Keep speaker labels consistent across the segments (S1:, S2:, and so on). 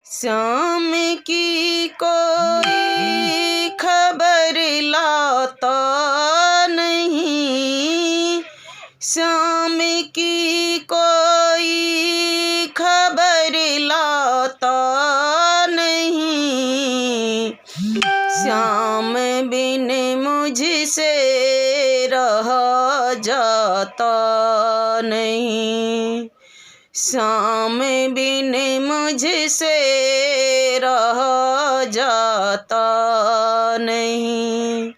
S1: श्याम की कोई खबर लाता नहीं, श्याम की कोई खबर लाता नहीं, श्याम बिन मुझसे रहा जाता नहीं, श्याम बिन मुझसे रहा जाता नहीं।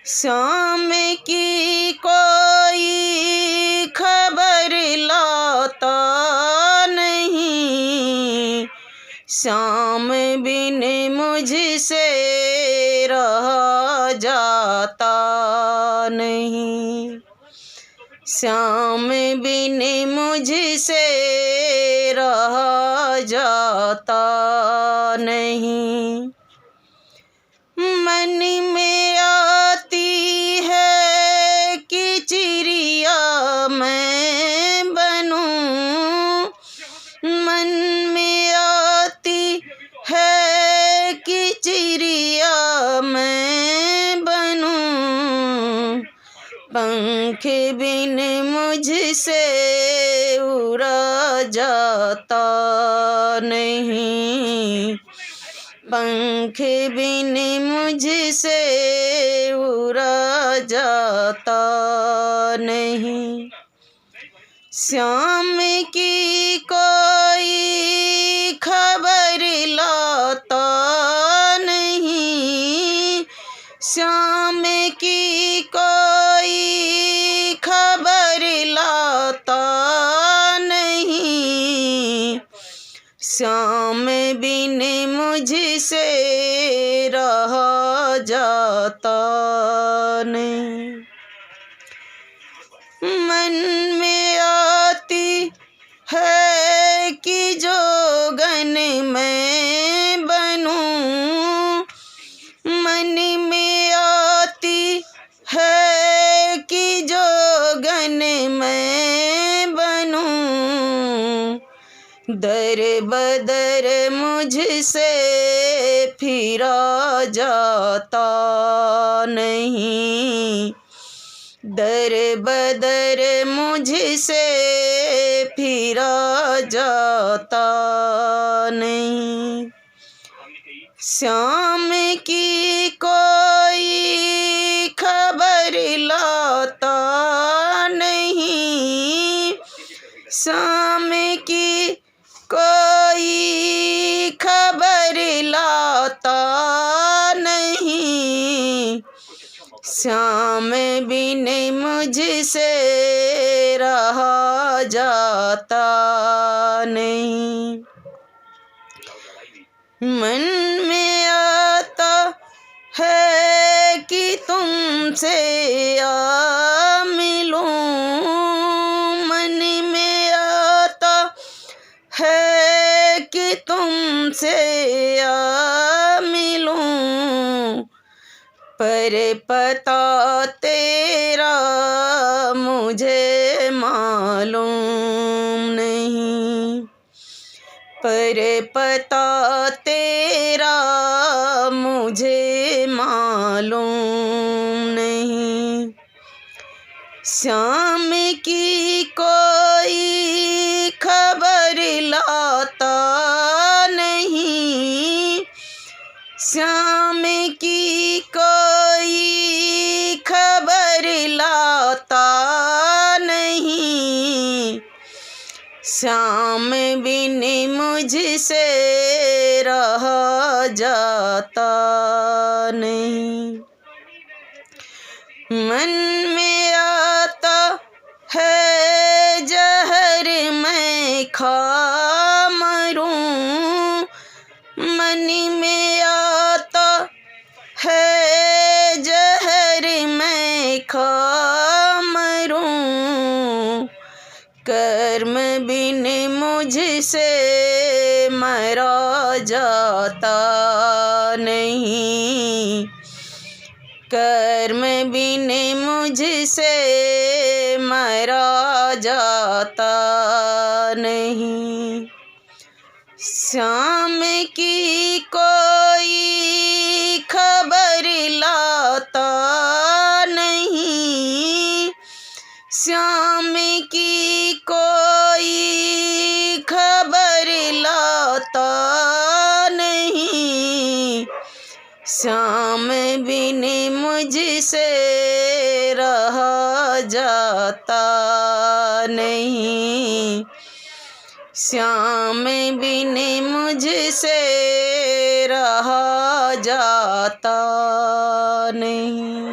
S1: श्याम की कोई खबर लाता नहीं, श्याम बिन मुझसे रहा जाता नहीं, श्याम बिन मुझसे रहा जाता नहीं। मन में आती है कि चिड़िया मैं बनूं, मन में आती है कि चिड़िया मैं बनूं, पंख बिन मुझसे उड़ा जाता नहीं, पंख बिन मुझसे उड़ा जाता नहीं। श्याम की कोई खबर लाता नहीं, श्याम की कोई खबर लाता नहीं, श्याम बिन मुझसे रहा जाता नहीं। मन में आती है कि जोगन मैं बनूं, मन में आती है कि जोगन मैं बनूं, दर बदर मुझसे फिरा जाता नहीं, दर बदर मुझसे फिरा जाता नहीं। श्याम की कोई खबर लाता नहीं, श्याम की कोई खबर लाता नहीं, श्याम बिन मुझसे रहा जाता नहीं। मन में आता है कि तुमसे आ मिलूं, मन में आता है कि तुमसे आ मिलूं, पर पता तेरा मुझे मालूम नहीं, पर पता तेरा मुझे मालूम नहीं। श्याम की कोई खबर लाता नहीं, श्याम की कोई खबर लाता नहीं, श्याम बिन मुझसे रहा जाता नहीं। मन में आता है जहर मैं खा मरूं, मन में आता है जहर मैं खा मरूं, कर्म बिन मुझसे मरा जाता नहीं, कर्म बिन मुझसे मरा जाता नहीं। श्याम की कोई खबर लाता नहीं, श्याम की कोई खबर लाता नहीं, श्याम बिन मुझसे रहा जाता नहीं, श्याम बिन मुझसे रहा जाता नहीं।